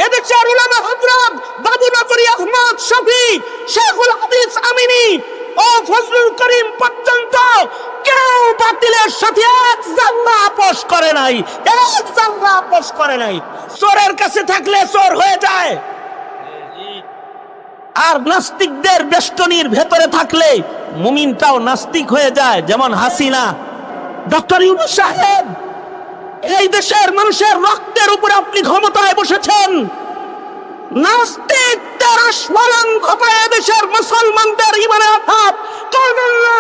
এদেশের উলামা হযরত বাবু নগরী আহমদ শফি, শেখুল হাদিস আমিনী ও ফজলুল করিম পর্যন্ত কেউ বাতিলের সাথে এক জাল্লা আপোষ করে নাই, এক জাল্লা আপোষ করে নাই। চোরের কাছে থাকলে চোর হয়ে যায়, আর নাস্তিকদের বেষ্টনীর ভেতরে থাকলে মুমিনটাও নাস্তিক হয়ে যায়। যেমন হাসিনা, ডক্টর ইউনূস সাহেব, এই দেশের মানুষের রক্তের উপরে আপনি ক্ষমতায় বসেছেন, নাস্তিকদের আস্ফালন ঘটায় দেশের মুসলমানদের ইমানে আঘাত করবেন না,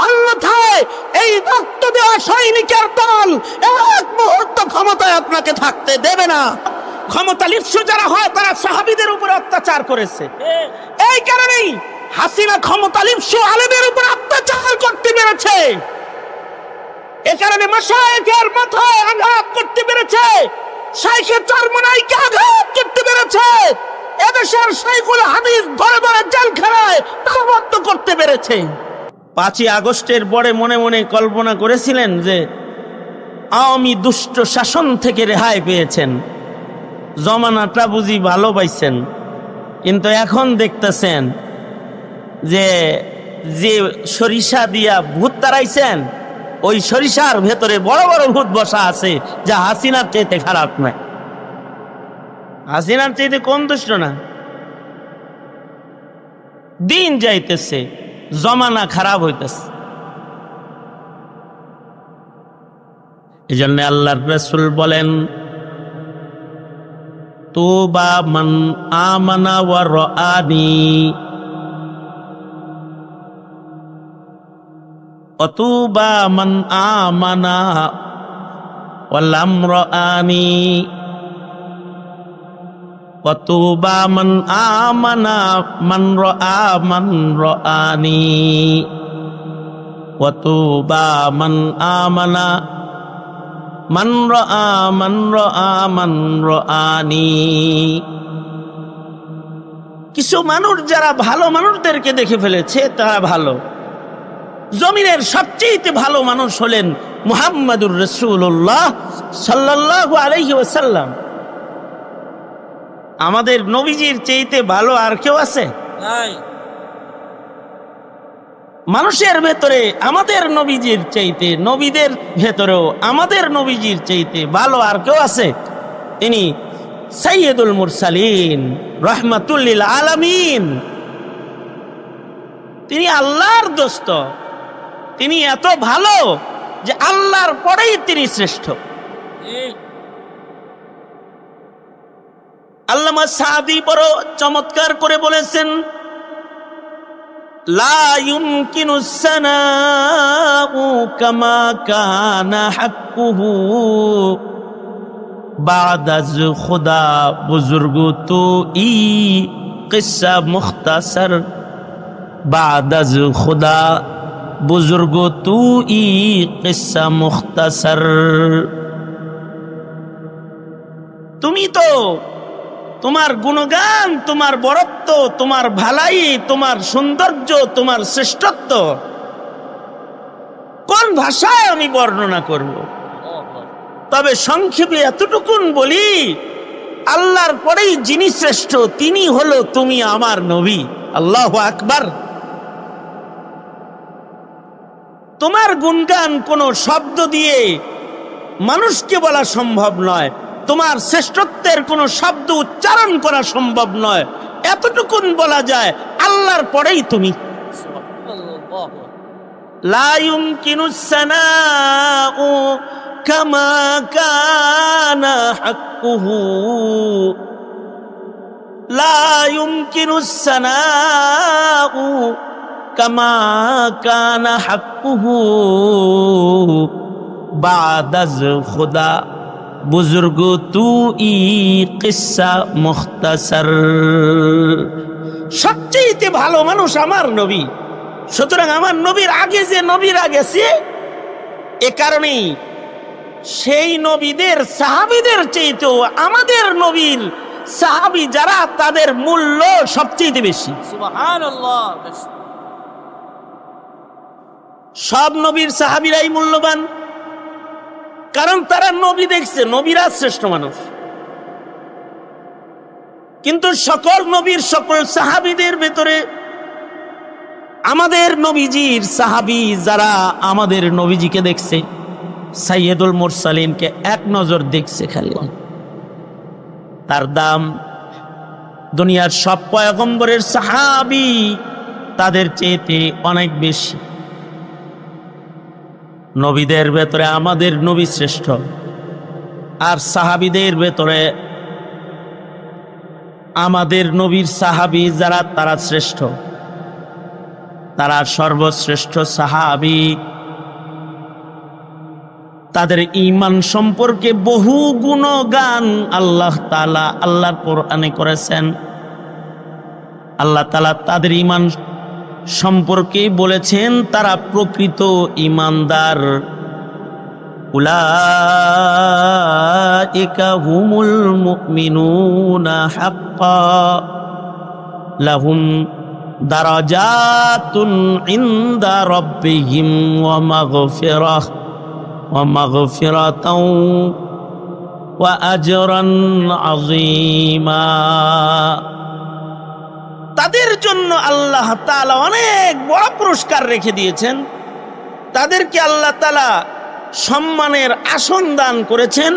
অন্যথায় এই রক্ত দেওয়া সৈনিকের দল এক মুহূর্ত ক্ষমতায় আপনাকে থাকতে দেবে না। ক্ষমতা লিপ্সু যারা হয় তারা সাহাবীদের উপরে অত্যাচার করেছে, এই কারণেই হাসিনা ক্ষমতা লিপ্সু আলেমের উপর অত্যাচার করতে পেরেছে, এ কারণে মাশায়েখের মাথায় আঘাত করতে পেরেছে, শাইখে চরমনাইকে আঘাত করতে পেরেছে, এদেশের শাইখুল হাদিস ধরে ধরে জেলখানায় তালাবদ্ধ করতে পেরেছে। 5ই আগস্টের পরে মনে মনে কল্পনা করেছিলেন যে আওয়ামী দুষ্ট শাসন থেকে রেহাই পেয়েছেন, জমানাটা বুঝি ভালো পাইছেন, কিন্তু এখন দেখতেছেন যে যে সরিষা দিয়া ভূত তাড়াইছেন ওই সরিষার ভেতরে বড় বড় ভূত বসা আছে, যা হাসিনার চাইতে খারাপ নয়, হাসিনার চাইতে কম দুষ্ট না। দিন যাইতেছে, জমানা খারাপ হইতেছে, এই জন্য আল্লাহর রাসূল বলেন, তুবা মান আমানা ওয়া রাআনি অতুবা মান আমানা ওয়া লাম রাআনি অতুবা মান আমানা মান রাআ মান রাআনি অতুবা মান আমানা মান রাআ মান রাআ মান রাআনি। কিছু মানুষ যারা ভালো মানুষদেরকে দেখে ফেলেছে তারা ভালো, জমিনের সবচেয়ে ভালো মানুষ হলেন মুহাম্মাদুর রাসূলুল্লাহ সাল্লাল্লাহু আলাইহি ওয়াসাল্লাম। আমাদের নবীজির চাইতে ভালো আর কেউ আছে? মানুষের ভেতরে আমাদের নবীজির চাইতে, নবীদের ভেতরেও আমাদের নবীজির চাইতে ভালো আর কেউ আছে? তিনি সাইয়্যিদুল মুরসালিন, রাহমাতুল লিল আলামিন, তিনি আল্লাহর দোস্ত, তিনি এত ভালো যে আল্লাহর পরেই তিনি শ্রেষ্ঠ। আল্লামা সাদি বড় চমৎকার করে বলেছেন, লা ইউমকিনুস সানাউ কামা কানা হাক্কুহু বা'দাজ খুদা বুজুর্গ তো ই কিসসা মুখতাসার বা'দাজ খুদা বুজুর্গ তু ই কিসসা মুখতাসার। তুমি তো তোমার গুণগান, তোমার বরত্ব, তোমার ভালাই, তোমার সৌন্দর্য, তোমার শ্রেষ্ঠত্ব কোন ভাষায় আমি বর্ণনা করব? তবে সংক্ষেপে এতটুকুন বলি, আল্লাহর পরেই যিনি শ্রেষ্ঠ তিনি হলো তুমি আমার নবী। আল্লাহু আকবার। তোমার গুণগান কোনো শব্দ দিয়ে মানুষকে বলা সম্ভব নয়, তোমার শ্রেষ্ঠত্বের কোনো শব্দ উচ্চারণ করা সম্ভব নয়, এতটুকুন বলা যায় আল্লাহর পরেই তুমি। লা ইউমকিনুস সানাউ কামা কানা হাক্কুহু লা ইউমকিনুস সানাউ কামা কানা হাক্কুহু বা'দাজ খুদা বুজুর্গ তু ই কিসসা মুখতাসার। সবচেয়ে ভালো মানুষ আমার নবী, সুতরাং আমার নবীর আগে যে নবীরা গেছে, এ কারণেই সেই নবীদের সাহাবীদের চাইতেও আমাদের নবীর সাহাবী যারা, তাদের মূল্য সবচেয়ে বেশি। সুবহানাল্লাহ। সব নবীর সাহাবীরাই মূল্যবান, কারণ তারা নবী দেখছে, নবীরা শ্রেষ্ঠ মানুষ। কিন্তু সকল নবীর সকল সাহাবীদের ভেতরে আমাদের নবীজির সাহাবী যারা আমাদের নবীজিকে দেখছে, সাইয়্যিদুল মুরসালিনকে এক নজর দেখছে, খালি তার দাম দুনিয়ার সব পয়গম্বরের সাহাবী তাদের চেয়েতে অনেক বেশি। নবীদের ভেতরে আমাদের নবী শ্রেষ্ঠ, আর সাহাবীদের ভেতরে আমাদের নবীর সাহাবী যারা তারা শ্রেষ্ঠ, তারা সর্বশ্রেষ্ঠ সাহাবী। তাদের ঈমান সম্পর্কে বহু গুণগান আল্লাহ তাআলা আল্লাহর কোরআনে করেছেন। আল্লাহ তাআলা তাদের ঈমান সম্পর্কে বলেছেন তারা প্রকৃত ঈমানদার। উলাইকা হুমুল মুমিনুনা হাক্কা লাহুম দারাজাতুন ইনদা রাব্বিহিম ওয়া মাগফিরাতাও ওয়া আজরান আযীমা। তাদের জন্য আল্লাহ তাআলা অনেক বড় পুরস্কার রেখে দিয়েছেন। তাদেরকে আল্লাহ তাআলা সম্মানের আসন দান করেছেন।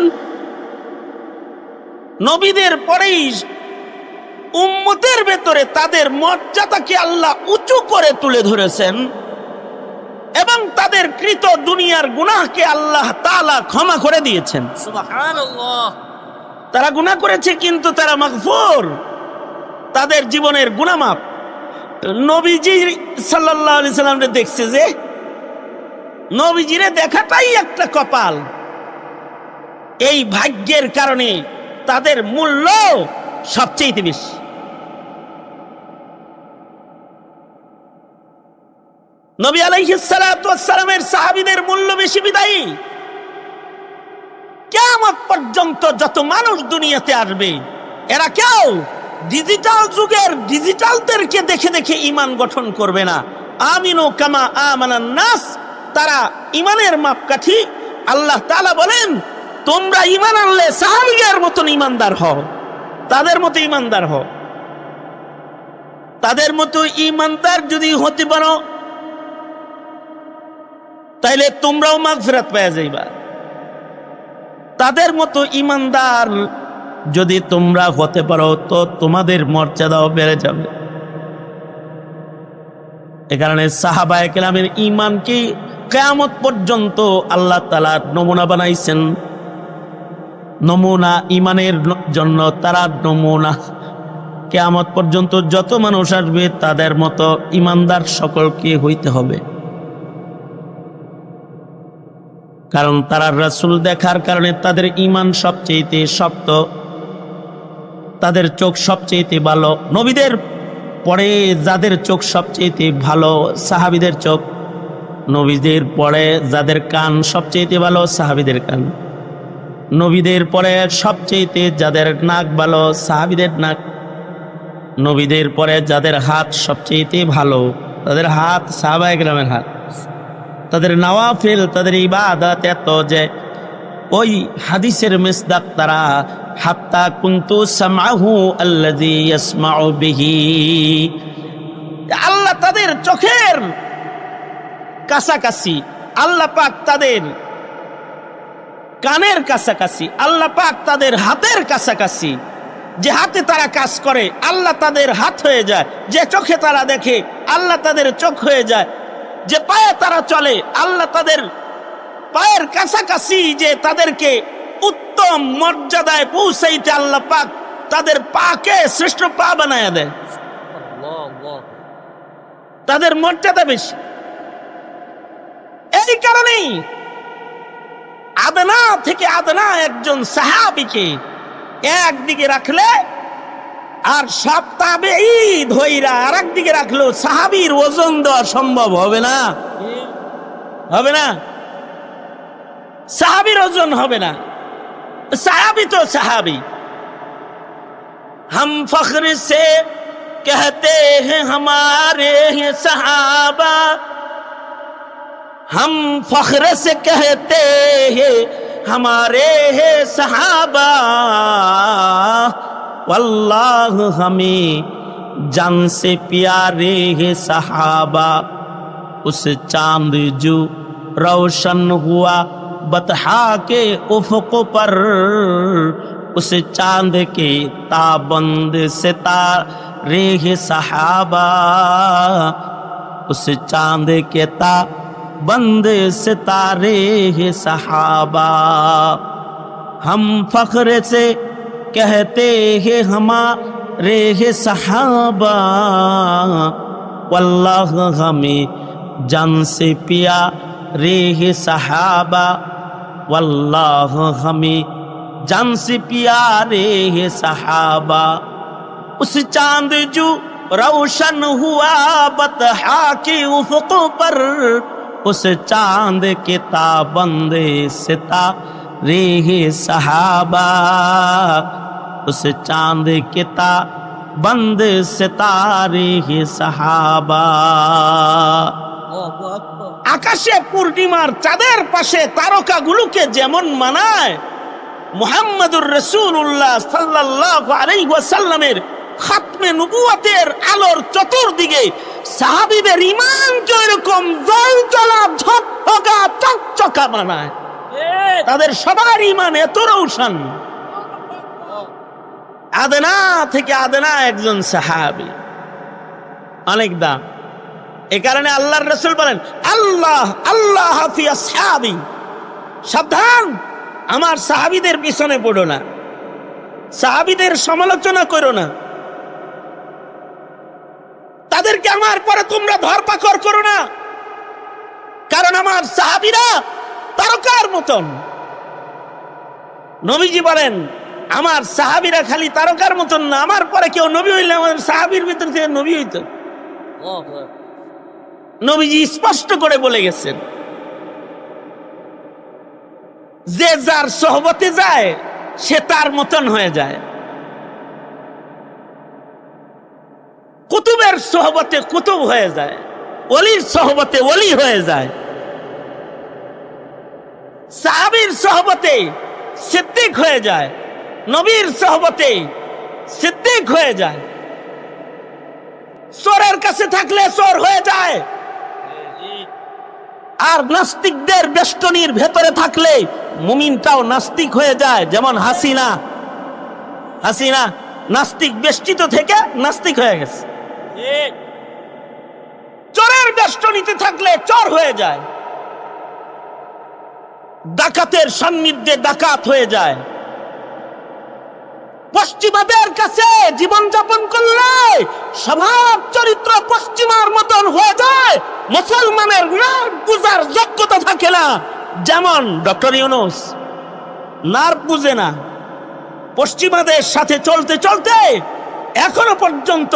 নবীদের পরেই উম্মতের ভেতরে তাদের মর্যাদাকে আল্লাহ উঁচু করে তুলে ধরেছেন এবং তাদের কৃত দুনিয়ার গুনাহকে আল্লাহ তাআলা ক্ষমা করে দিয়েছেন। সুবহানাল্লাহ। তারা গুনাহ করেছে কিন্তু তারা মাগফুর, তাদের জীবনের গুনাহ মাফ। নবীজি সাল্লাল্লাহু আলাইহি সাল্লামকে দেখছে যে নবীজিরে দেখাটাই একটা কপাল। এই ভাগ্যের কারণে তাদের মূল্য সবচেয়ে বেশি। নবী আলাইহিস সালাতু ওয়াস সালামের সাহাবীদের মূল্য বেশি বিদায়ী। কিয়ামত পর্যন্ত যত মানুষ দুনিয়াতে আসবে এরা কেউ ডিজিটাল যুগের ডিজিটালদেরকে দেখে দেখে ঈমান গঠন করবে না। আমিনু কামা আমানান নাস, তারা ঈমানের মাপকাঠি। আল্লাহ তাআলা বলেন তোমরা ঈমান আনলে সাহাবীদের মতন ঈমানদার হও, তাদের মতো ঈমানদার হও। তাদের মতো ঈমানদার যদি হতে পারো তাইলে তোমরাও মাগফিরাত পেয়ে যাইবা। তাদের মতো ঈমানদার যদি তোমরা হতে পারো তো তোমাদের মর্যাদাও বেড়ে যাবে। এ কারণে সাহাবায়ে কেরামের ঈমানকে কিয়ামত পর্যন্ত আল্লাহ তাআলা নমুনা বানাইছেন। নমুনা ঈমানের জন্য তারা নমুনা। কিয়ামত পর্যন্ত যত মানুষ আসবে তাদের মতো ঈমানদার সকলকে হইতে হবে, কারণ তারা রাসূল দেখার কারণে তাদের ঈমান সবচেয়ে শক্ত, তাদের চোখ সবচেয়ে ভালো। নবীদের পরে যাদের চোখ সবচেয়ে ভালো সাহাবীদের চোখ, নবীদের পরে যাদের কান সবচেয়ে ভালো সাহাবীদের কান, নবীদের পরে সবচেয়ে যাদের নাক ভালো সাহাবীদের নাক, নবীদের পরে যাদের হাত সবচেয়ে ভালো তাদের হাত সাহাবায়ে কেরামের হাত। তাদের নওয়াফিল, তাদের ইবাদত এত যে ওই হাদিসের মিসদাক তারা হাত্তা কুনতু সামআহু আল্লাযী ইয়াসমাউ বিহি। আল্লাহ তাদের চোখের কাছাকাছি, আল্লাহ পাক তাদের কানের কাছাকাছি, আল্লাহ পাক তাদের হাতের কাছাকাছি। যে হাতে তারা কাজ করে আল্লাহ তাদের হাত হয়ে যায়, যে চোখে তারা দেখে আল্লাহ তাদের চোখ হয়ে যায়, যে পায়ে তারা চলে আল্লাহ তাদের পায়ের কাছাকাছি। যে তাদেরকে উত্তম মর্যাদায় পৌঁছাইতে আল্লাহ পাক তাদের পাকে শ্রেষ্ঠ পা বানায় দেয়। তাদের মর্যাদা বেশি। এই কারণেই আদনা থেকে আদনা একজন সাহাবীকে একদিকে রাখলে আর সব তাবেঈ ধইরা আর একদিকে রাখলেও সাহাবীর ওজন দেওয়া সম্ভব হবে না, হবে না। সাহাবীর ওজন হবে না। সাহাবী তো সাহাবী। हम फख्र से कहते हैं हमारे हैं सहाबा, हम फख्र से कहते हैं हमारे हैं सहाबा, वल्लाह हमें जान से प्यारे है सहाबा। उस चांद जो रोशन हुआ बतहा के उफ़क़ पर, उस चांद के ताबंद सितारे है सहाबा। उस चांद के ताबंद सितारे है सहाबा। हम फख्र से कहते हैं हमारे है सहाबा। वल्लाह हमें जान से प्यारे है सहाबा। वल्लाह हमें जान से प्यारे है सहाबा। उस चांद जो रोशन हुआ बतहा के उफ़क़ पर, उस चांद के ताबंद सितारे है सहाबा। उस चांद के ताबंद सितारे है सहाबा। আকাশে পূর্ণিমার চাঁদের পাশে তারকাগুলোকে যেমন মানায়, মুহাম্মদুর রাসূলুল্লাহ সাল্লাল্লাহু আলাইহি ওয়াসাল্লামের খাতমে নবুয়তের আলোর চতুর্দিকে সাহাবীদের ঈমানকে এরকম জলজলা ঝকঝকা চকচকা বানায়। তাদের সবার ঈমান এত রৌশন। আদনা থেকে আদনা একজন সাহাবী, অনেক দাম। এ কারণে আল্লাহর রাসূল বলেন, আল্লাহ আল্লাহ ফি আসহাবি, সাবধান আমার সাহাবীদের পিছনে পড়ো না, সাহাবীদের সমালোচনা করো না, তাদেরকে আমার পরে তোমরা ধরপাকড় করো না, কারণ আমার সাহাবীরা তারকার মতন। নবীজি বলেন, আমার সাহাবীরা খালি তারকার মতন না, আমার পরে কেউ নবী হইলে আমার সাহাবীর ভিতর থেকে নবী হইতো। নবীজি স্পষ্ট করে বলে গেছেন, যে যার সোহবতে যায় সে তার মতন হয়ে যায়। কুতুবের সোহবতে কুতুব হয়ে যায়, ওলির সোহবতে ওলি হয়ে যায়, সাহাবীর সোহবতে সিদ্দিক হয়ে যায়, নবীর সোহবতে সিদ্দিক হয়ে যায়। চোরের কাছে থাকলে চোর হয়ে যায়, আর নাস্তিকদের বেষ্টনীর ভেতরে থাকলে মুমিনটাও নাস্তিক হয়ে যায়। যেমন হাসিনা নাস্তিক বেষ্টিত থেকে নাস্তিক হয়ে গেছে। চোরের বেষ্টনীতে থাকলে চোর হয়ে যায়, ডাকাতের সান্নিধ্যে ডাকাত হয়ে যায়। পশ্চিমাদের কাছে জীবনযাপন করলে স্বভাব চরিত্র পশ্চিমার মতন হয়ে যায়, মুসলমানের নার্ভ বুঝার যোগ্যতা থাকে না। যেমন ডক্টর ইউনূস নার্ভ বুঝে না, পশ্চিমাদের সাথে চলতে চলতে এখনো পর্যন্ত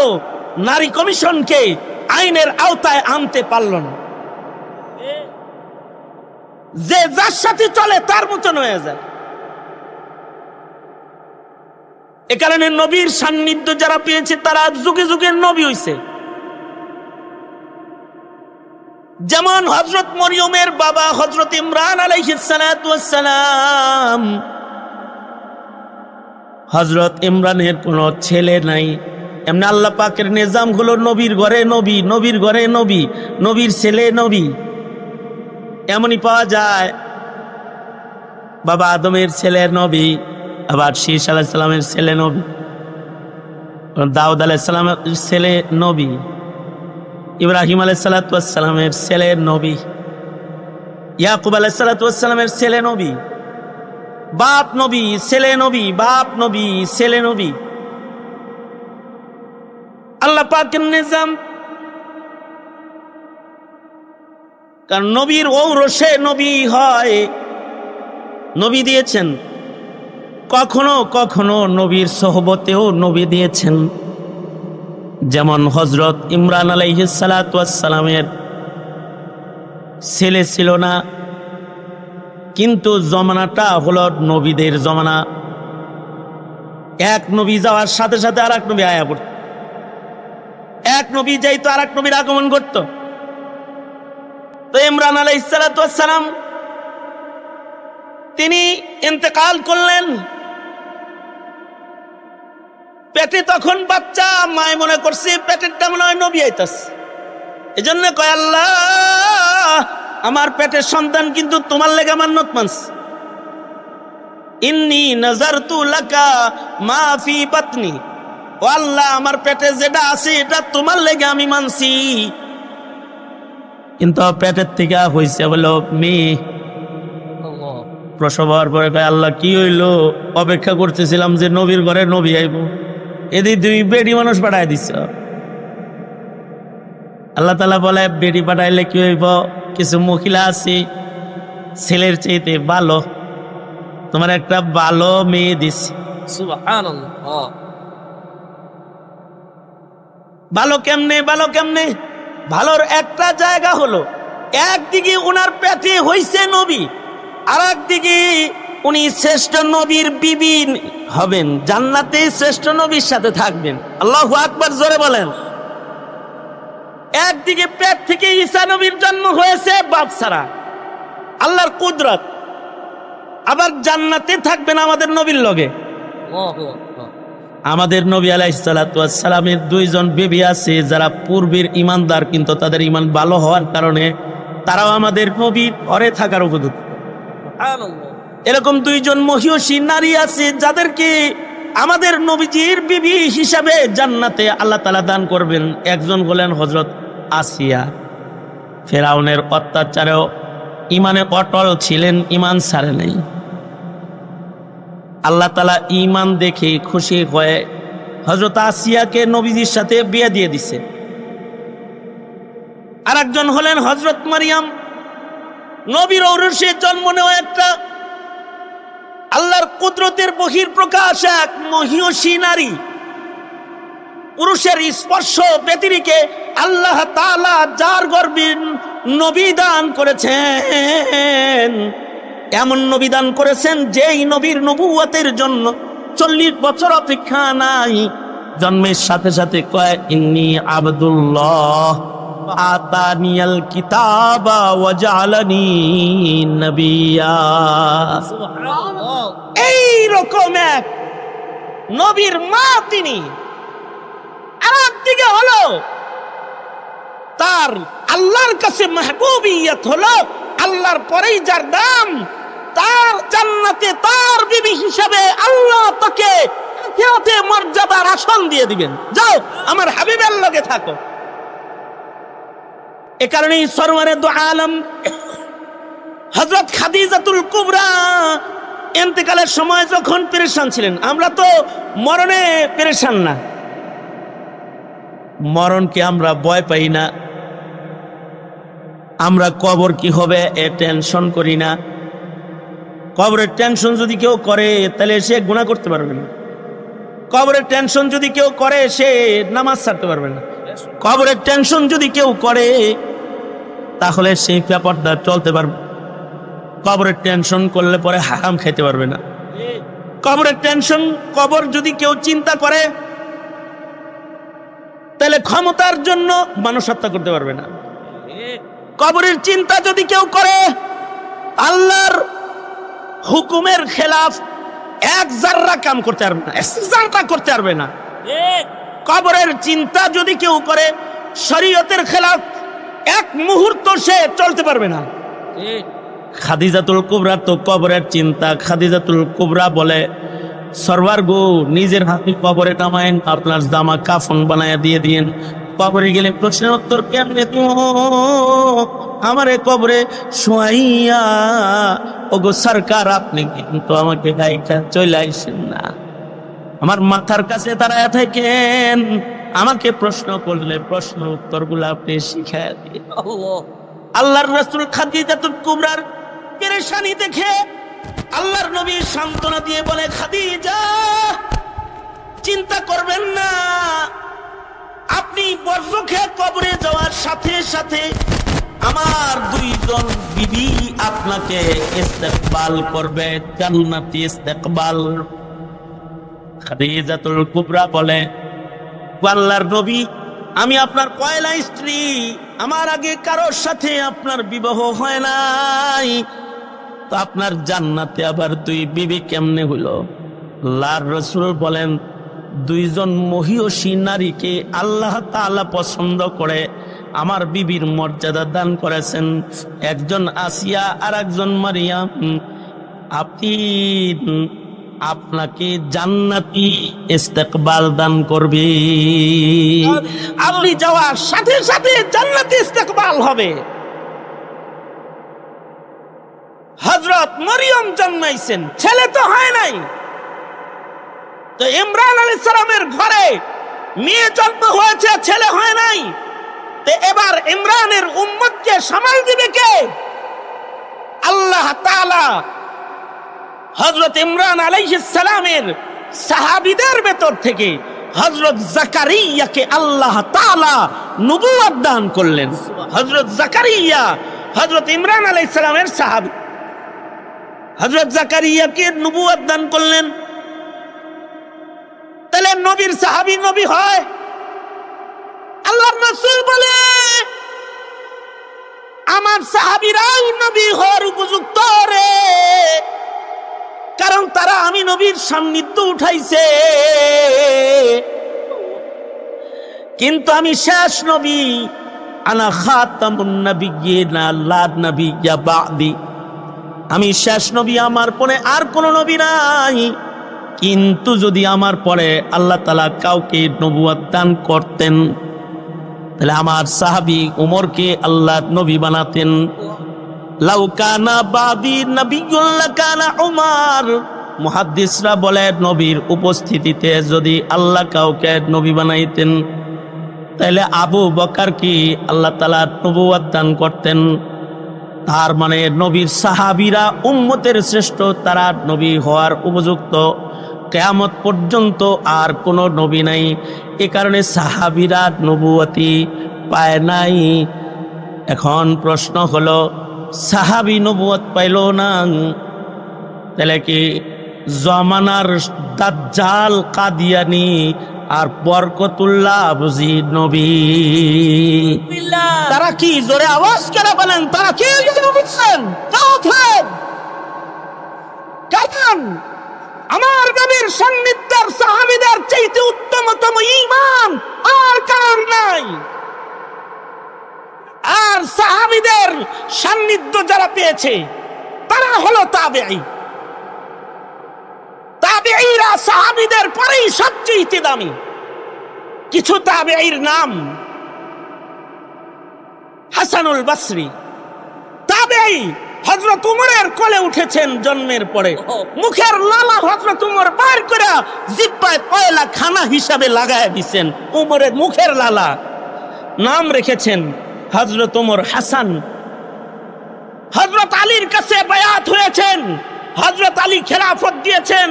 নারী কমিশনকে আইনের আওতায় আনতে পারল না। যে যার সাথে চলে তার মতন হয়ে যায়। এ কারণে নবীর সান্নিধ্য যারা পেয়েছে তারা যুগে যুগে নবী হইছে। যেমন হযরত মরিয়মের বাবা হযরত ইমরান আলাইহিস সালাতু ওয়াস সালাম, হযরত ইমরানের কোনো ছেলে নাই। এমনি আল্লাহ পাকের নিজাম হলো নবীর ঘরে নবী, নবীর ঘরে নবী, নবীর ছেলে নবী। এমনই পাওয়া যায় বাবা আদমের ছেলে নবী, আবার শীস আলাইহিস সালামের ছেলে নবী, দাউদ আলাইহিস সালামের ছেলে নবী, ইব্রাহিম আলাইহিস সালামের ছেলে নবী, ইয়াকুব আলাইহিস সালামের ছেলে নবী, বাপ নবী ছেলে নবী, বাপ নবী ছেলে নবী। আল্লাহ পাকের নিজাম। কারণ নবীর ঔরসে নবী হয়, নবী দিয়েছেন। কখনো কখনো নবীর সোহবতেও নবী দিয়েছেন। যেমন হযরত ইমরান আলাইহিস সালাতু ওয়াস সালামের ছেলে ছিল না, কিন্তু জমানাটা হলো নবীদের জমানা। এক নবী যাওয়ার সাথে সাথে আর এক নবী আয়া পড়ত, এক নবী যাইতো আর এক নবীর আগমন করত। তো ইমরান আলাইহিস সালাতু ওয়াস সালাম তিনি ইন্তেকাল করলেন। পেটে তখন বাচ্চা, মায় মনে করছে পেটেরটা মনে হয় নবী আইতাছে, এজন্য কয় আল্লাহ আমার পেটের সন্তান কিন্তু তোমার লেগে মান্নত মানছে, ইন্নী নাযারতু লাকা মা ফি বাতনি, ও আল্লাহ আমার পেটে যেটা আছে এটা তোমার লেগে আমি মানছি। কিন্তু পেটের থেকে হইছে বলো মেয়ে। প্রসব হওয়ার পরে কয় আল্লাহ কি হইলো, অপেক্ষা করতেছিলাম যে নবীর ঘরে নবী আইব, এদিকে তুমি বেডি মানুষ পাঠাই দিছ। আল্লাহ তাআলা বলে বেডি পাঠাইলে কি হইব, কিছু মহিলা আছে ছেলের চাইতে ভালো, তোমার একটা ভালো মেয়ে দিছি। সুবহানাল্লাহ। ভালো কেমনে, ভালো কেমনে? ভালোর একটা জায়গা হলো একদিকে উনার পেটে হইছে নবী, আর একদিকে উনি শ্রেষ্ঠ নবীর বিবি হবেন, জান্নাতে শ্রেষ্ঠ নবীর সাথে থাকবেন। আল্লাহু আকবার, জোরে বলেন। একদিকে পেট থেকে ঈসা নবীর জন্ম হয়েছে বাপ ছাড়া, আল্লাহর কুদরত, আবার জান্নাতে থাকবেন আমাদের নবীর লগে। আমাদের নবী আলাইহিস সালাতু ওয়াস সালামের দুইজন বিবি আছে যারা পূর্বের ঈমানদার, কিন্তু তাদের ঈমান ভালো হওয়ার কারণে তারাও আমাদের নবীর ঘরে থাকার উপযুক্ত। এরকম দুইজন মহিয়সী নারী আছে যাদেরকে আমাদের নবীজির বিবি হিসাবে জান্নাতে আল্লাহ তাআলা দান করবেন। একজন হলেন হযরত আসিয়া, ফেরাউনের অত্যাচারেও ঈমানে অটল ছিলেন, ঈমান ছাড়ে নাই। আল্লাহ তাআলা ঈমান দেখে খুশি হয়ে হযরত আসিয়াকে নবীজির সাথে বিয়ে দিয়ে দিছে। আর একজন হলেন হযরত মারিয়াম, নবীর ঔরসে জন্ম নেওয়া একটা আল্লাহর কুদরতের বহির প্রকাশ, এক মহিয়সী নারী। পুরুষের স্পর্শ ব্যতিরেকে আল্লাহ তাআলা যার গর্ভে নবী দান করেছেন, এমন নবী দান করেছেন যেই নবীর নবুয়তের জন্য 40 বছর অপেক্ষা নাই। জন্মের সাথে সাথে কয় ইন্নী আবদুল্লাহ আতানিয়াল কিতাবা ওয়া জাআলানি নবিয়্যা। সুবহানাল্লাহ। এই রকম এক নবীর মা তিনি। আর একদিকে হলো তার আল্লাহর কাছে মাহবুবিয়ত হলো, আল্লাহর পরেই যার দাম, তার জান্নাতে তার বিবি হিসাবে আল্লাহ তাকে আখিরাতে মর্যাদার আসন দিয়ে দিবেন, যাও আমার হাবিবের লগে থাকো। এ কারণেই সরওয়ারে দু আলম হযরত খাদিজাতুল কুবরা ইন্তেকালের সময় যখন পেরেশান ছিলেন, আমরা তো মরণে পেরেশান না, মরণকে আমরা ভয় পাই না, আমরা কবর কি হবে এ টেনশন করি না। কবরের টেনশন যদি কেউ করে তাহলে সে গুনাহ করতে পারবে না। কবরের টেনশন যদি কেউ করে সে নামাজ ছাড়তে পারবে না। কবরের টেনশন যদি কেউ করে তাহলে সে ব্যাপারটা চলতে পারবে। কবরের টেনশন করলে পরে হারাম খাইতে পারবে না। কবরের টেনশন, কবর যদি কেউ চিন্তা করে তাহলে ক্ষমতার জন্য মানুষ হত্যা করতে পারবে না। কবরের চিন্তা যদি কেউ করে আল্লাহর হুকুমের খেলাফ এক জাররা কাম করতে পারবে না, জাররা করতে পারবে না। কবরের চিন্তা যদি কেউ করে শরীয়তের খেলাফ এক মুহূর্ত সে চলতে পারবে না। খাদিজাতুল কুবরা তো কবরের চিন্তা। খাদিজাতুল কুবরা বলে সরওয়ার গো নিজের হাতে কবরে নামায়েন, আপনার জামা কাফন বানায়া দিয়ে দিয়েন, কবরে গেলে প্রশ্নের উত্তর কেমনে তো আমারে কবরে শোয়াইয়া। ওগো সরকার আপনি কিন্তু আমাকে গাইটা চলে আইসেন না, আমার মাথার কাছে দাঁড়ায়া থাকেন, আমাকে প্রশ্ন করলে প্রশ্ন উত্তর গুলো আপনি শিখায় দিয়ে। আল্লাহর রাসূল খাদিজাতুল কুবরার পেরেশানি দেখে আল্লাহর নবী সান্ত্বনা দিয়ে বলে, খাদিজা চিন্তা করবেন না, আপনি বর্জখে কবরে যাওয়ার সাথে সাথে আমার দুইজন বিবি আপনাকে ইস্তেকবাল করবে, জান্নাতি ইস্তেকবাল। খাদিজাতুল কুবরা বলে, আল্লাহর নবী আমি আপনার পয়লা স্ত্রী, আমার আগে কারোর সাথে আপনার বিবাহ হয় নাই, তো আপনার জান্নাতে আবার দুই বিবি কেমনে হলো? আল্লাহর রাসূল বলেন, দুইজন মহিয়সী নারীকে আল্লাহ তাআলা পছন্দ করে আমার বিবির মর্যাদা দান করেছেন, একজন আসিয়া আর একজন মারিয়াম। আপনি আপনাকে জান্নাতি ইস্তেকবাল দান করবে, আপনি যাওয়ার সাথে সাথে জান্নাতি ইস্তেকবাল হবে। হযরত মরিয়ম জন্মাইছেন, ছেলে তো হয় নাই, তো ইমরান আলাইহিস সালামের ঘরে মেয়ে জন্ম হয়েছে, ছেলে হয় নাই। তো এবার ইমরানের উম্মতকে সামাল দিবে কে? আল্লাহ তাআলা হযরত ইমরান আলাইহিস সালামের সাহাবীদের ভেতর থেকে হযরত জাকারিয়াকে আল্লাহ তাআলা নবুয়ত দান করলেন। হযরত জাকারিয়া হযরত ইমরান আলাইহিস সালামের সাহাবী, হযরত জাকারিয়াকে নবুয়ত দান করলেন। তাহলে নবীর সাহাবী নবী হয়? আল্লাহর রাসূল বলে আমার সাহাবীরাও নবী হওয়ার উপযুক্ত রে, কারণ তারা আমি নবীর সান্নিধ্য উঠাইছে। কিন্তু আমি শেষ নবী, আনা খাতামুন নাবিয়্যিনা লা নাবিয়্যা বা'দি, আমি শেষ নবী, আমার পরে আর কোন নবী নাই। কিন্তু যদি আমার পরে আল্লাহ তাআলা কাউকে নবুয়ত দান করতেন, তাহলে আমার সাহাবী উমরকে আল্লাহ নবী বানাতেন। লাউ কানা বাদি নবিয়্যুন লাকানা উমর, মুহাদ্দিসরা বলে নবীর উপস্থিতিতে যদি আল্লাহ কাউকে নবী বানাইতেন, তাহলে আবু বকরকে আল্লাহ তাআলা নবুয়ত দান করতেন। তার মানে নবীর সাহাবীরা উম্মতের শ্রেষ্ঠ, তারা নবী হওয়ার উপযুক্ত। কিয়ামত পর্যন্ত আর কোনো নবী নাই, এ কারণে সাহাবীরা নবুয়তি পায় নাই। এখন প্রশ্ন হলো, সাহাবী নবুয়ত পাইল না, তাহলে কি জমানার দাজ্জাল কাদিয়ানি আর বরকতুল্লাহ বুঝি নবী? তারা কি জোরে আওয়াজ করে বলেন, তারা কি বুঝছেন? কারণ আমার নবীর সান্নিধ্যের সাহাবীদের চাইতে উত্তমতম ঈমান আর কার নাই। আর সাহাবীদের সান্নিধ্য যারা পেয়েছে তারা হলো তাবেঈ। তাবেঈরা সাহাবীদের পরেই সবচেয়ে দামি। কিছু তাবেঈর নাম: হাসানুল বসরি তাবেঈ, হযরত উমরের কোলে উঠেছেন জন্মের পরে, মুখের লালা হযরত উমর বার করে জিহ্বায় পয়লা খানা হিসাবে লাগায় দিয়েছেন। উমরের মুখের লালা, নাম রেখেছেন হযরত উমর হাসান। হযরত আলীর কাছে বায়াত হয়েছেন, হযরত আলী খেলাফত দিয়েছেন।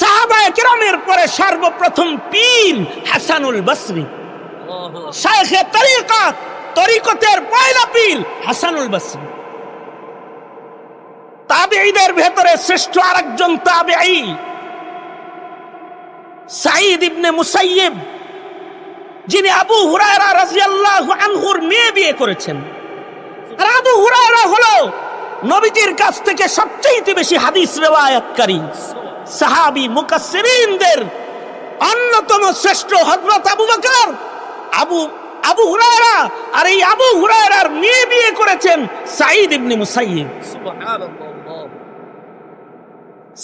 সাহাবায়ে কেরামের পরে সর্বপ্রথম পীর হাসানুল বসরি, শাইখে তরিকত, তরিকতের পয়লা পীর হাসানুল বসরি। তাবেঈদের ভেতরে শ্রেষ্ঠ আরেকজন তাবেঈ সাঈদ ইবনে মুসাইয়িব, যিনি আবু হুরায়রা রাদিয়াল্লাহু আনহুর মেয়ে বিয়ে করেছেন। আর আবু হুরায়রা হলো নবীজির কাছ থেকে সবচেয়ে বেশি হাদিস রিওয়ায়াতকারী সাহাবী মুকাসসিরিনদের অন্যতম শ্রেষ্ঠ হযরত আবু বকর, আবু হুরায়রা। আর এই আবু হুরায়রার মেয়ে বিয়ে করেছেন সাঈদ ইবনে মুসাইয়িব। সুবহানাল্লাহ।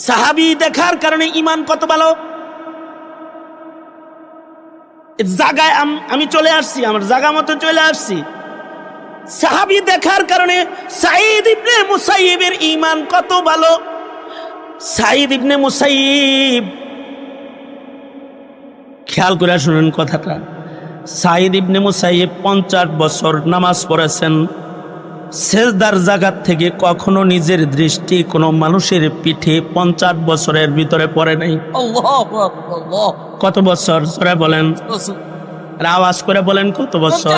সাহাবী দেখার কারণে ঈমান কত ভালো। জায়গায় আমি চলে আসছি, আমার জায়গা মতো চলে আসছি। সাহাবী দেখার কারণে সাঈদ ইবনে মুসাইয়িবের ঈমান কত ভালো। সাঈদ ইবনে মুসাইয়িব, খেয়াল করে শুনুন কথাটা। সাঈদ ইবনে মুসাইয়িব 50 বছর নামাজ পড়েছেন। সেজদার জায়গা থেকে কখনো নিজের দৃষ্টি কোনো মানুষের পিঠে 50 বছরের ভিতরে পড়ে নাই। কত বছর জোরে বলেন, আওয়াজ করে বলেন, কত বছর?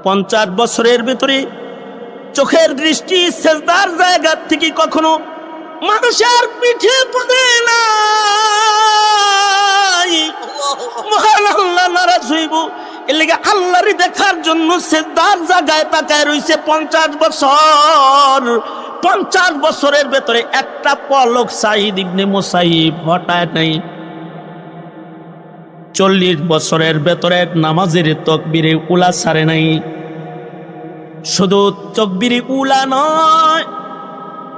50 বছরের ভিতরে চোখের দৃষ্টি সেজদার জায়গা থেকে কখনো মানুষের পিঠে পড়ে নাই। মহান আল্লাহ নারাজ হইব, এর লেগে আল্লাহরে দেখার জন্য সেজদার জায়গায় তাকায় রইছে 50 বছর। 50 বছরের ভেতরে একটা পলক সাঈদ ইবনে মুসাইয়িব হটায় নাই। 40 বছরের ভেতরে নামাজের তাকবীরে উলা ছাড়ে নাই। শুধু তাকবীরে উলা নয়,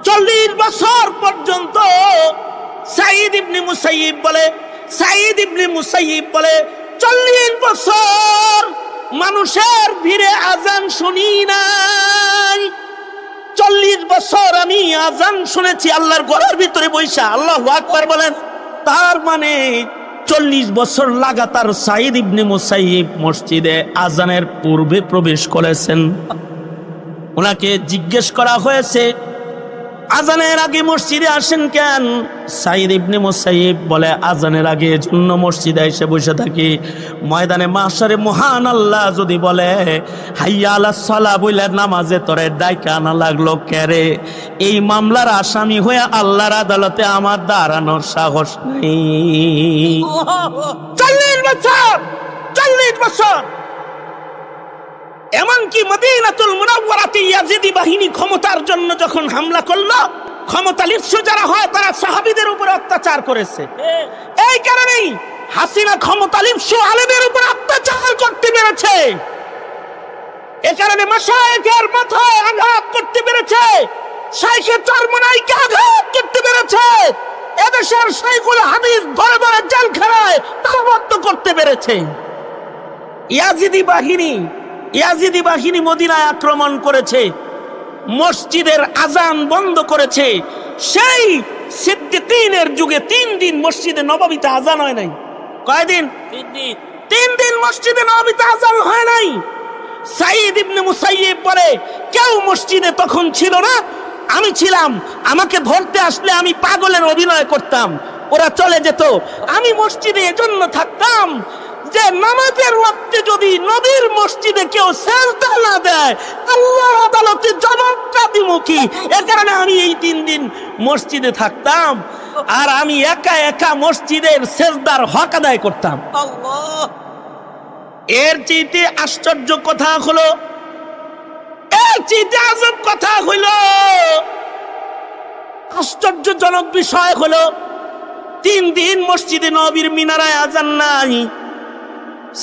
40 বছর পর্যন্ত সাঈদ ইবনে মুসাইয়িব বলে 40 বছর মানুষের ভিড়ে আজান শুনি নাই। 40 বছর আমি আজান শুনেছি আল্লাহর ঘরের ভিতরে বৈশা। আল্লাহু আকবার বলেন। তার মানে 40 বছর লাগাতার সাঈদ ইবনে মুসাইয়িব মসজিদে আজানের পূর্বে প্রবেশ করেছেন। ওনাকে জিজ্ঞেস করা হয়েছে, আজানের আগে মসজিদে আসেন কেন? সাঈদ ইবনে মুসাইয়িব বলে, আজানের আগে এজন্য মসজিদে এসে বসে থাকি, ময়দানে মাহশারে মহান আল্লাহ যদি বলে হাইয়া আলাস সালাহ বলে নামাজে তোরে ডাইকা আনা লাগলো কেরে? এই মামলার আসামি হয়ে আল্লাহর আদালতে আমার দাঁড়ানোর সাহস নেই। 40 বছর এমনকি মদিনাতুল মুনাওয়ারাতে ইয়াজিদি বাহিনী ক্ষমতার জন্য যখন হামলা করলো, ক্ষমতা লিপ্সু যারা হয় তারা সাহাবীদের উপর অত্যাচার করেছে। এই কারণেই হাসিনা ক্ষমতা লিপ্সু আলেমের উপর অত্যাচার করতে পেরেছে। এ কারণে মাশায়েখের মাথায় আঘাত করতে পেরেছে, শাইখে চরমনাইকে আঘাত করতে পেরেছে, এদেশের শাইখুল হাদিস ধরে ধরে জেলখানায় তালাবদ্ধ করতে পেরেছে। ইয়াজিদি বাহিনী মদিনায় আক্রমণ করেছে, মসজিদের আজান বন্ধ করেছে। সেই সিদ্দিকীনের যুগে 3 দিন মসজিদে নববীতে আজান হয় নাই। কয়দিন? 3 দিন মসজিদে নববীতে আজান হয় নাই। সাঈদ ইবনে মুসাইয়িব বলে, কেউ মসজিদে তখন ছিল না, আমি ছিলাম। আমাকে ধরতে আসলে আমি পাগলের অভিনয় করতাম, ওরা চলে যেত। আমি মসজিদে এজন্য থাকতাম যে নামাজের ওয়াক্তে যদি নবীর মসজিদে কেউ সিজদা না দেয়, আল্লাহর আদালতে জবাবটা দিব কি? এর কারণে আমি এই 3 দিন মসজিদে থাকতাম, আর আমি একা একা মসজিদের সিজদার হক আদায় করতাম। আল্লাহ! এর চেয়ে আশ্চর্য কথা হলো, এর চেয়ে আজব কথা হলো, আশ্চর্যজনক বিষয় হলো, 3 দিন মসজিদে নবীর মিনারায় আজান নাই।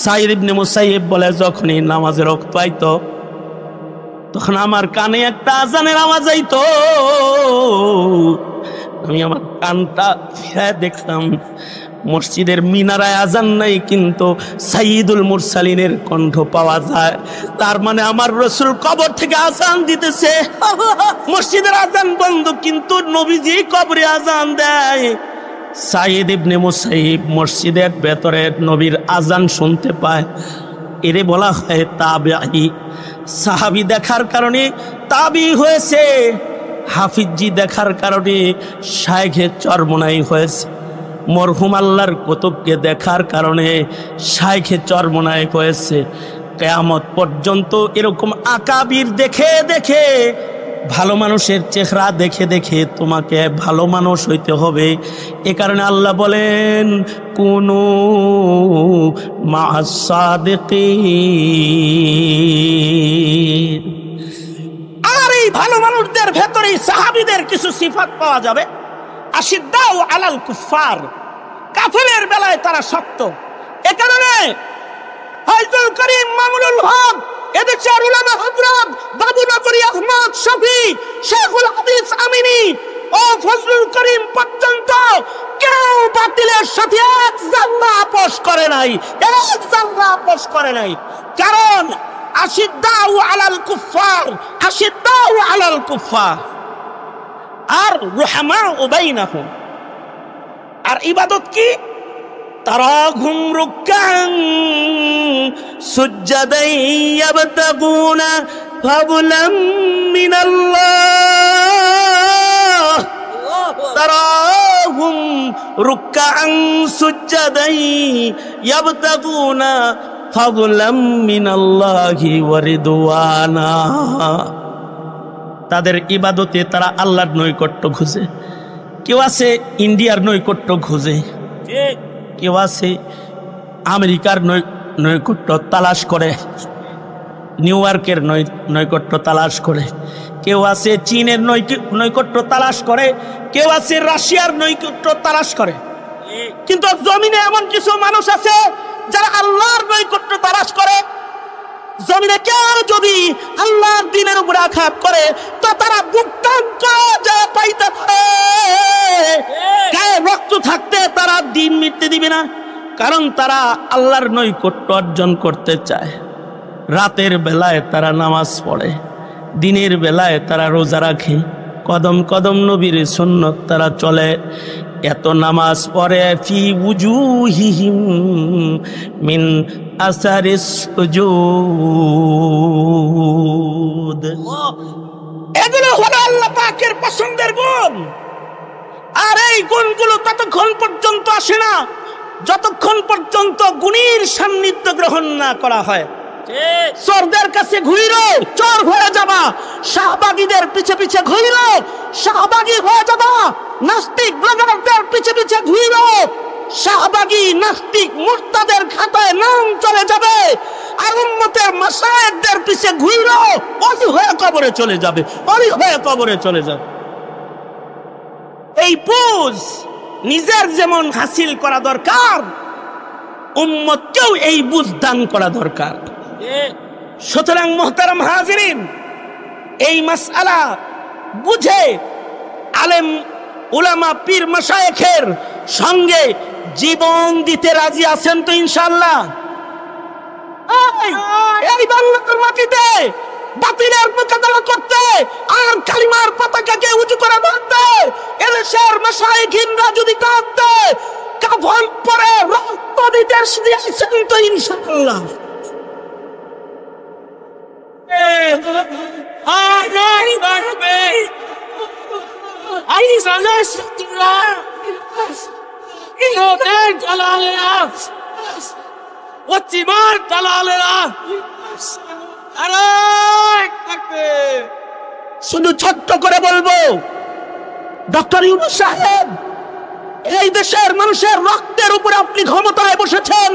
সাঈদ ইবনে মুসাইয়িব বলে, যখনই নামাজের ওয়াক্ত আইতো তখন আমার কানে একটা আজানের আওয়াজ আইতো, আমি আমার কানটা ফিরায় দেখলাম মসজিদের মিনারায় আজান নাই, কিন্তু সাইয়্যিদুল মুরসালিনের কণ্ঠ পাওয়া যায়। তার মানে আমার রাসূল কবর থেকে আজান দিতেছে। মসজিদের আজান বন্ধ, কিন্তু নবীজি কবরে আজান দেয়। সাঈদ ইবনে মুসাইয়িব মসজিদের ভেতরে নবীর আজান শুনতে পায়। এরে বলা হয় তাবেঈ। সাহাবী দেখার কারণে তাবি হয়েছে, হাফিজি দেখার কারণে শাইখে চরমনাই হয়েছে, মরহুম আল্লাহর কুতুবকে দেখার কারণে শাইখে চরমনাই হয়েছে। কিয়ামত পর্যন্ত এরকম আকাবির দেখে দেখে, ভালো মানুষের চেহারা দেখে দেখে তোমাকে ভালো মানুষ হইতে হবে। এ কারণে আল্লাহ বলেন, কুনু মা'আস সাদিকিন। আর এই ভালো মানুষদের ভেতরেই সাহাবীদের কিছু সিফাত পাওয়া যাবে। আশিদ্দাউ আলাল কুফার, কাফেরের বেলায় তারা শক্ত। এ কারণে ফায়জুল করিম মামুনুল হক, এদেশের উলামা হযরত বাবু নগরী আহমদ শফি, শেখুল হাদিস আমিনী ও ফজলুল করিম পর্যন্ত কেউ বাতিলের সাথে এক জাল্লা আপোষ করে নাই, এক জাল্লা আপোষ করে নাই। কারণ আশিদ্দাউ আলাল কুফার, আশিদ্দাউ আলাল কুফার, আর রুহামাউ বাইনাহুম। আর ইবাদত কি? তারাহুম রুকআন সুজদান ইয়াবতাগুনা ফাদলাম মিনাল্লাহ, তারাহুম রুকআন সুজদান ইয়াবতাগুনা ফাদলাম মিনাল্লাহি ওয়া রিদওয়ানা। তাদের ইবাদতে তারা আল্লাহর নৈকট্য খুঁজে। কেউ আছে ইন্ডিয়ার নৈকট্য খুঁজে, কেউ আছে আমেরিকার নৈকট্য তালাশ করে, নিউ ইয়র্কের নৈকট্য তালাশ করে, কেউ আছে চীনের নৈকট্য তালাশ করে, কেউ আছে রাশিয়ার নৈকট্য তালাশ করে। কিন্তু জমিনে এমন কিছু মানুষ আছে যারা আল্লাহর নৈকট্য তালাশ করে। জমিনে কেউ যদি আল্লাহর দ্বীনের উপরে আঘাত করে তো তারা বুকটান যা পাইতে পারে, গায়ে রক্ত থাকতে তারা দিন মিটতে দিবে না, কারণ তারা আল্লাহর নৈকট্য অর্জন করতে চায়। রাতের বেলায় তারা নামাজ পড়ে, দিনের বেলায় তারা রোজা রাখে, কদম কদম নবীর সুন্নত তারা চলে। এত নামাজ পড়ে ফি উজুহিহিম মিন আসারিস সুজুদ। এগুলো হলো আল্লাহ পাকের পছন্দের গুণ। আর এই গুণগুলো ততক্ষণ পর্যন্ত আসে না যতক্ষণ পর্যন্ত গুণীর সান্নিধ্য গ্রহণ না করা হয়। চোরদের কাছে ঘুইরো, চোর হয়ে যাবা। শাহবাগীদের পিছে পিছে ঘুইরো, শাহবাগী হয়ে যাবা। নাস্তিক ব্লগারদের পিছে পিছে ঘুইরো, শাহবাগী নাস্তিক মুরতাদের খাতায় নাম চলে যাবে। আর উম্মতের মাশায়েখদের পিছে ঘুইরো, অলি হয়ে কবরে চলে যাবে, অলি হয়ে কবরে চলে যাবে। এই বুঝ নিজের যেমন হাসিল করা দরকার, উম্মতকেও এই বুঝ দান করা দরকার। সুতরাং মুহতারাম হাজিরিন, এই মাসআলা বুঝে আলেম উলামা পীর মাশায়েখের সঙ্গে জীবন দিতে রাজি আছেন তো ইনশাআল্লাহ? এই বাংলার মাটিতে বাতিলের মোকাবেলা করতে আর কালিমার পতাকাকে উঁচু করে ধরতে এদেশের মাশায়েখিনরা যদি কাঁদতে কাফন পরে রক্ত দিতে দিয়েছেন তো ইনশাআল্লাহ? শুধু ছোট্ট করে বলবো, ডক্টর ইউনূস সাহেব, এই দেশের মানুষের রক্তের উপরে আপনি ক্ষমতায় বসেছেন।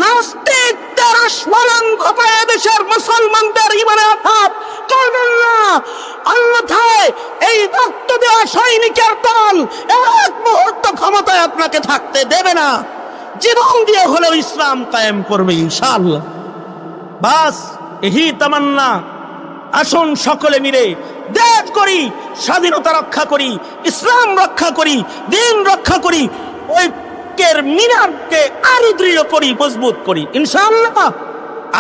নাস্তিকদের আস্ফালন ঘটায় দেশের মুসলমানদের ইমানে আঘাত করবেন না, অন্যথায় এই রক্ত দেওয়া সৈনিকের দল এক মুহূর্ত ক্ষমতায় আপনাকে থাকতে দেবে না। জীবন দিয়ে হলেও ইসলাম কায়েম করবে ইনশাআল্লাহ। বাস এই তামান্না। আসুন সকলে মিলে দেশ করি, স্বাধীনতা রক্ষা করি, ইসলাম রক্ষা করি, দিন রক্ষা করি, ঐক্যের মিনারকে আরো দৃঢ় করি, মজবুত করি ইনশাআল্লাহ।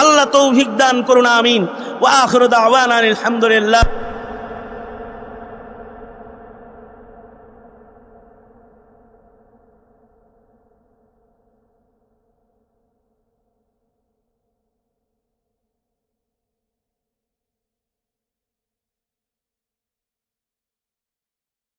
আল্লাহ তৌফিক দান করুন, আমিন। ওয়া আখিরু দাওয়ানা আলহামদুলিল্লাহ।